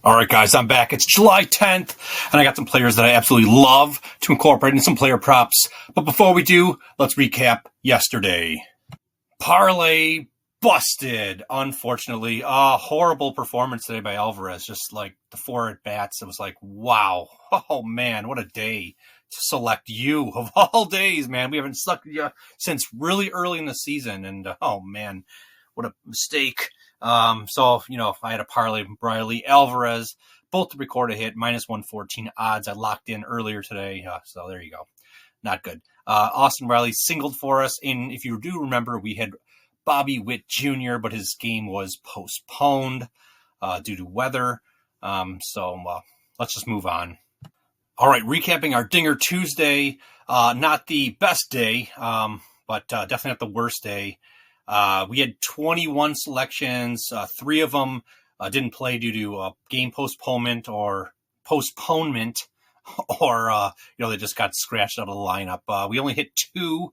All right, guys, I'm back. It's July 10th, and I got some players that I absolutely love to incorporate in some player props. But before we do, let's recap yesterday. Parlay busted, unfortunately. Horrible performance today by Alvarez. Just like the 4 at-bats, it was like, wow. Oh, man, what a day to select you of all days, man. We haven't selected you since really early in the season, and oh, man, what a mistake. So, I had a parlay from Briley Alvarez, both to record a hit, minus 114 odds. I locked in earlier today. So there you go. Not good. Austin Riley singled for us. And if you do remember, we had Bobby Witt Jr., but his game was postponed due to weather. So let's just move on. All right, recapping our Dinger Tuesday. Not the best day, but definitely not the worst day. We had 21 selections. 3 of them didn't play due to game postponement, or they just got scratched out of the lineup. We only hit 2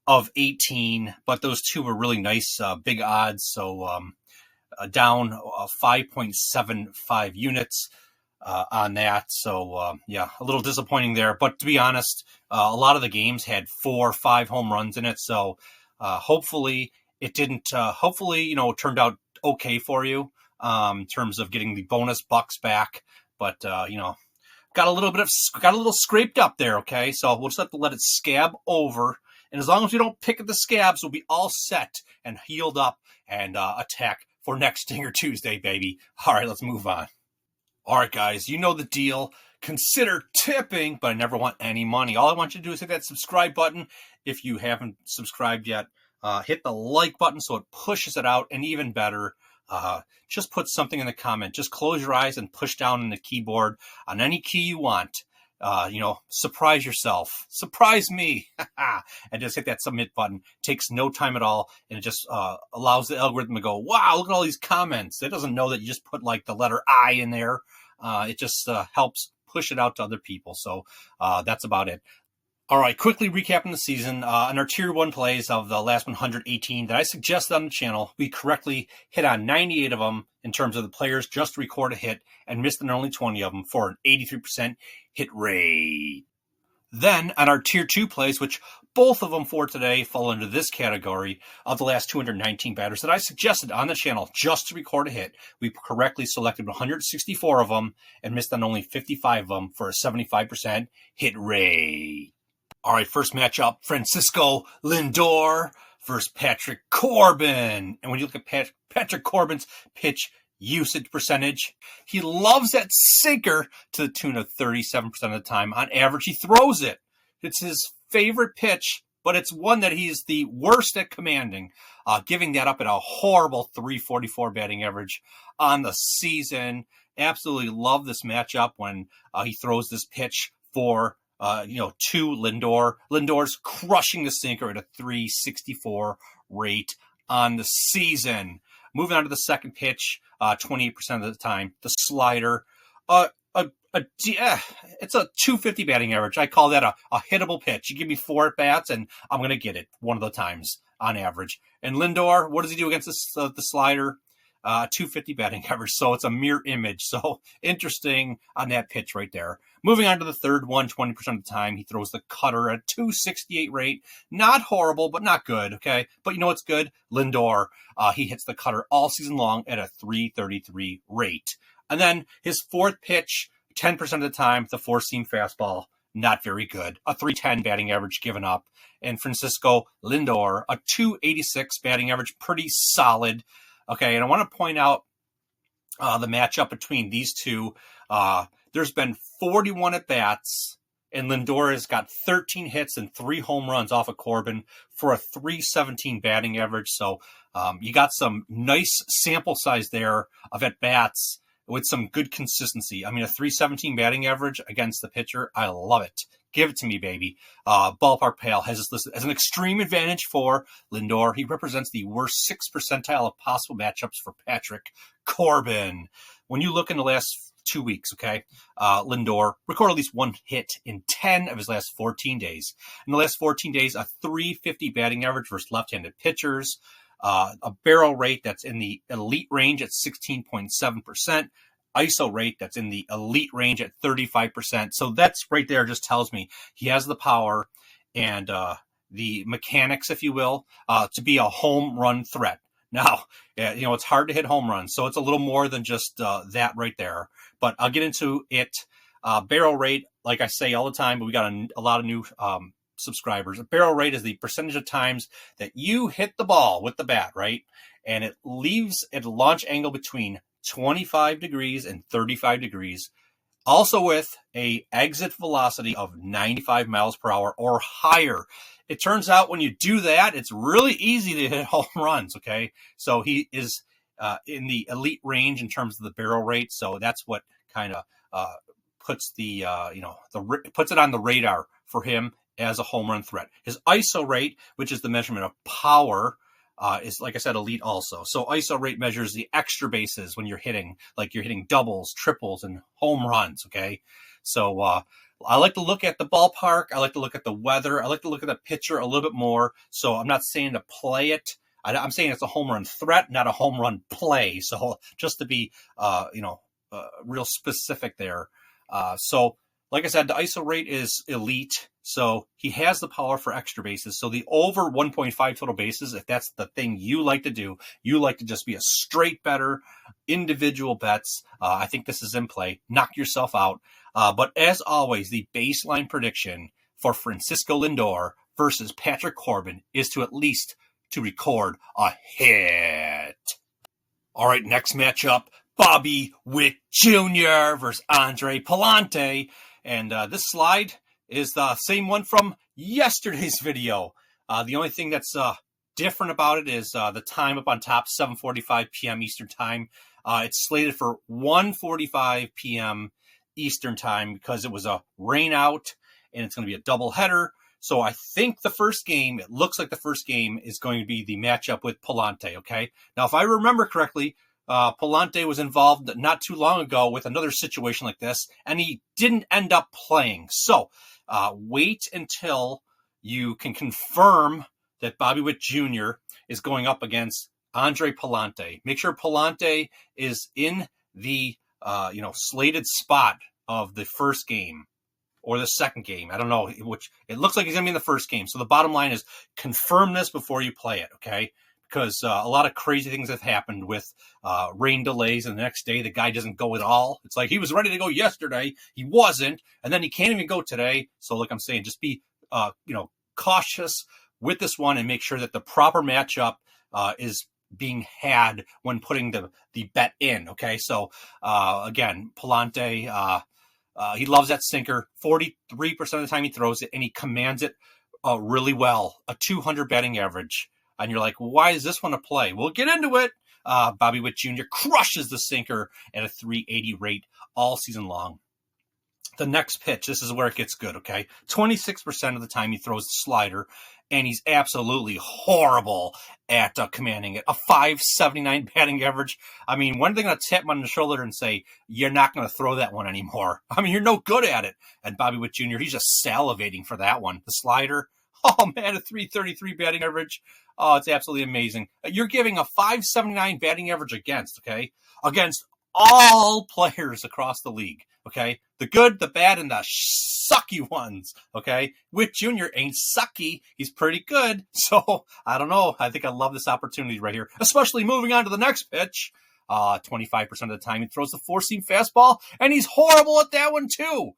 of 18, but those 2 were really nice, big odds. So down 5.75 units on that. So a little disappointing there. But to be honest, a lot of the games had 4 or 5 home runs in it. So hopefully it didn't. It turned out okay for you in terms of getting the bonus bucks back. But got a little scraped up there. Okay, so we'll just have to let it scab over. And as long as we don't pick at the scabs, we'll be all set and healed up and attack for next Dinger Tuesday, baby. All right, let's move on. All right, guys, you know the deal. Consider tipping, but I never want any money. All I want you to do is hit that subscribe button. If you haven't subscribed yet, hit the like button so it pushes it out. And even better, just put something in the comment. Just close your eyes and push down on the keyboard on any key you want. Surprise yourself. Surprise me. And just hit that submit button. Takes no time at all. And it just allows the algorithm to go, wow, look at all these comments. It doesn't know that you just put like the letter I in there. It just helps push it out to other people. So that's about it. All right, quickly recapping the season. On our Tier 1 plays of the last 118 that I suggested on the channel, we correctly hit on 98 of them in terms of the players just to record a hit, and missed on only 20 of them for an 83% hit rate. Then on our Tier 2 plays, which both of them for today fall into this category of the last 219 batters that I suggested on the channel just to record a hit, we correctly selected 164 of them and missed on only 55 of them for a 75% hit rate. All right, first matchup, Francisco Lindor versus Patrick Corbin. And when you look at Patrick Corbin's pitch usage percentage, he loves that sinker to the tune of 37% of the time. On average, he throws it. It's his favorite pitch, but it's one that he's the worst at commanding, giving that up at a horrible 344 batting average on the season. Absolutely love this matchup when he throws this pitch for to Lindor. Lindor's crushing the sinker at a 364 rate on the season. Moving on to the second pitch, 28% of the time, the slider. It's a 250 batting average. I call that a hittable pitch. You give me 4 at bats, and I'm going to get it one of the times on average. And Lindor, what does he do against the slider? 250 batting average, so it's a mirror image. So interesting on that pitch right there. Moving on to the third one, 20% of the time, he throws the cutter at 268 rate. Not horrible, but not good, okay? But you know what's good? Lindor, he hits the cutter all season long at a 333 rate. And then his fourth pitch, 10% of the time, the four-seam fastball, not very good. A 310 batting average given up. And Francisco Lindor, a 286 batting average, pretty solid. Okay, and I want to point out the matchup between these two. There's been 41 at-bats, and Lindor has got 13 hits and 3 home runs off of Corbin for a 317 batting average. So you got some nice sample size there of at-bats with some good consistency. I mean, a 317 batting average against the pitcher, I love it. Give it to me, baby. Ballpark Pal has this listed as an extreme advantage for Lindor. He represents the worst 6th percentile of possible matchups for Patrick Corbin. When you look in the last 2 weeks, okay, Lindor recorded at least 1 hit in 10 of his last 14 days. In the last 14 days, a 350 batting average versus left-handed pitchers, a barrel rate that's in the elite range at 16.7%, ISO rate that's in the elite range at 35%. So that's right there just tells me he has the power and the mechanics, if you will, to be a home run threat. Now, it's hard to hit home runs, so it's a little more than just that right there. But I'll get into it. Barrel rate, like I say all the time, but we got a lot of new subscribers. A barrel rate is the percentage of times that you hit the ball with the bat, right? And it leaves at a launch angle between 25 degrees and 35 degrees, also with a exit velocity of 95 miles per hour or higher. It turns out when you do that, it's really easy to hit home runs, okay? So he is in the elite range in terms of the barrel rate, so that's what kind of puts puts it on the radar for him as a home run threat. His ISO rate, which is the measurement of power, is, like I said, elite also. So ISO rate measures the extra bases when you're hitting, like you're hitting doubles, triples, and home runs, okay? So I like to look at the ballpark. I like to look at the weather. I like to look at the pitcher a little bit more. So I'm not saying to play it. I'm saying it's a home run threat, not a home run play. So just to be, real specific there. So like I said, the ISO rate is elite. So he has the power for extra bases. So the over 1.5 total bases, if that's the thing you like to do, you like to just be a straight better, individual bets. I think this is in play. Knock yourself out. But as always, the baseline prediction for Francisco Lindor versus Patrick Corbin is to record a hit. All right, next matchup, Bobby Witt Jr. versus Andre Palante. And this slide is the same one from yesterday's video. The only thing that's different about it is the time up on top, 7:45 p.m. Eastern time. It's slated for 1:45 p.m. Eastern time because it was a rain out and it's going to be a double header. So I think it looks like the first game is going to be the matchup with Palante, okay? Now, if I remember correctly, Palante was involved not too long ago with another situation like this, and he didn't end up playing. So wait until you can confirm that Bobby Witt Jr. is going up against Andre Palante. Make sure Palante is in the slated spot of the first game or the second game. I don't know which. It looks like he's going to be in the first game. So the bottom line is confirm this before you play it, okay? Because a lot of crazy things have happened with rain delays, and the next day the guy doesn't go at all. It's like he was ready to go yesterday, he wasn't, and then he can't even go today. So like I'm saying, just be cautious with this one and make sure that the proper matchup is being had when putting the bet in. Okay, so again, Palante, he loves that sinker. 43% of the time he throws it, and he commands it really well. A 200 batting average. And you're like, why is this one a play? We'll get into it. Bobby Witt Jr. crushes the sinker at a 380 rate all season long. The next pitch, this is where it gets good, okay? 26% of the time he throws the slider, and he's absolutely horrible at commanding it. A 579 batting average. I mean, when are they going to tap him on the shoulder and say, you're not going to throw that one anymore? I mean, you're no good at it. And Bobby Witt Jr., he's just salivating for that one. The slider, oh man, a 333 batting average. Oh, it's absolutely amazing. You're giving a 579 batting average against all players across the league, okay? The good, the bad, and the sucky ones, okay? Witt Jr. ain't sucky. He's pretty good. So, I don't know. I think I love this opportunity right here, especially moving on to the next pitch. 25% of the time he throws the four-seam fastball, and he's horrible at that one too.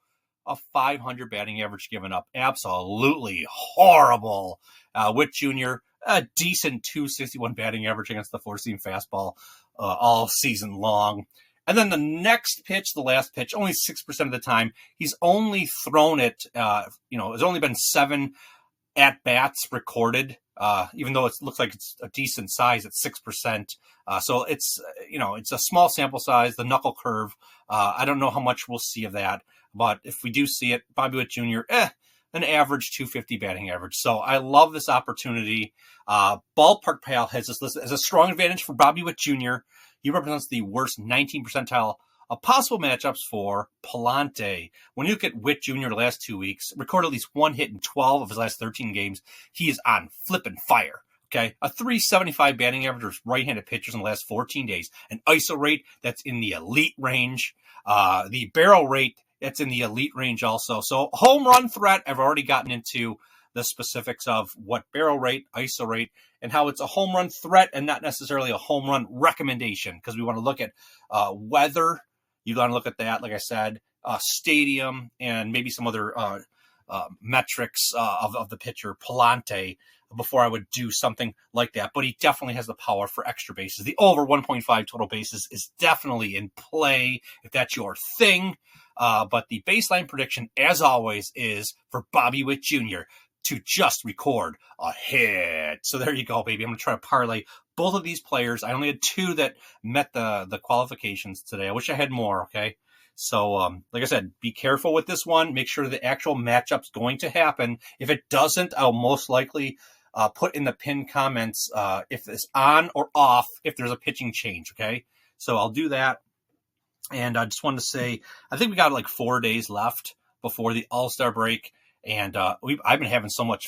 A 500 batting average given up. Absolutely horrible. Witt Jr., a decent 261 batting average against the four-seam fastball all season long. And then the next pitch, the last pitch, only 6% of the time, he's only thrown it, there's only been 7 at-bats recorded, even though it looks like it's a decent size at 6%. So it's a small sample size, the knuckle curve. I don't know how much we'll see of that, but if we do see it, Bobby Witt Jr., an average 250 batting average. So I love this opportunity. Ballpark Pal has this listed as a strong advantage for Bobby Witt Jr. He represents the worst 19 percentile of possible matchups for Palante. When you look at Witt Jr. the last 2 weeks, recorded at least one hit in 12 of his last 13 games. He is on flippin' fire. Okay, a 375 batting average for right-handed pitchers in the last 14 days. An ISO rate that's in the elite range. The barrel rate that's in the elite range also. So home run threat, I've already gotten into the specifics of what barrel rate, ISO rate, and how it's a home run threat and not necessarily a home run recommendation, because we want to look at weather. You want to look at that, like I said, stadium, and maybe some other metrics of the pitcher, Palante, before I would do something like that. But he definitely has the power for extra bases. The over 1.5 total bases is definitely in play if that's your thing. But the baseline prediction, as always, is for Bobby Witt Jr. to just record a hit. So there you go, baby. I'm going to try to parlay both of these players. I only had 2 that met the qualifications today. I wish I had more, okay? So, like I said, be careful with this one. Make sure the actual matchup's going to happen. If it doesn't, I'll most likely put in the pinned comments if it's on or off, if there's a pitching change, okay? So I'll do that. And I just wanted to say, I think we got like 4 days left before the All-Star break. And I've been having so much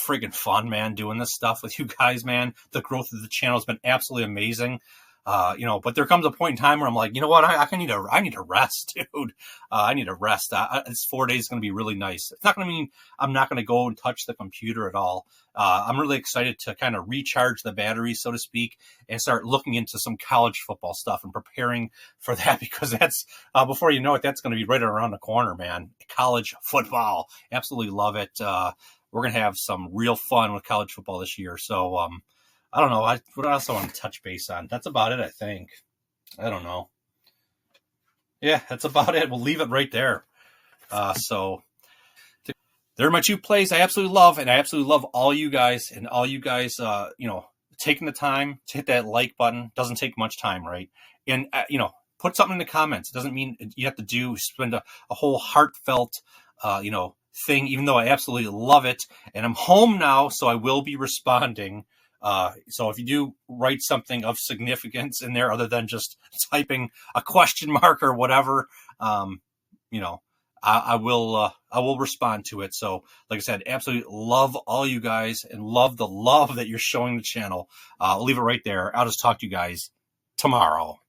friggin' fun, man, doing this stuff with you guys, man. The growth of the channel has been absolutely amazing. But there comes a point in time where I'm like, you know what? I need to rest, dude. I need to rest. This 4 days is going to be really nice. It's not going to mean I'm not going to go and touch the computer at all. I'm really excited to kind of recharge the batteries, so to speak, and start looking into some college football stuff and preparing for that, because that's, before you know it, that's going to be right around the corner, man. College football. Absolutely love it. We're going to have some real fun with college football this year. So, I don't know. What else I want to touch base on? That's about it, I think. I don't know. Yeah, that's about it. We'll leave it right there. So there are my 2 plays I absolutely love, and I absolutely love all you guys, and all you guys, taking the time to hit that like button. Doesn't take much time, right? And, put something in the comments. It doesn't mean you have to spend a whole heartfelt, thing, even though I absolutely love it. And I'm home now, so I will be responding. So if you do write something of significance in there other than just typing a question mark or whatever, I will respond to it. So like I said, absolutely love all you guys and love the love that you're showing the channel. I'll leave it right there. I'll just talk to you guys tomorrow.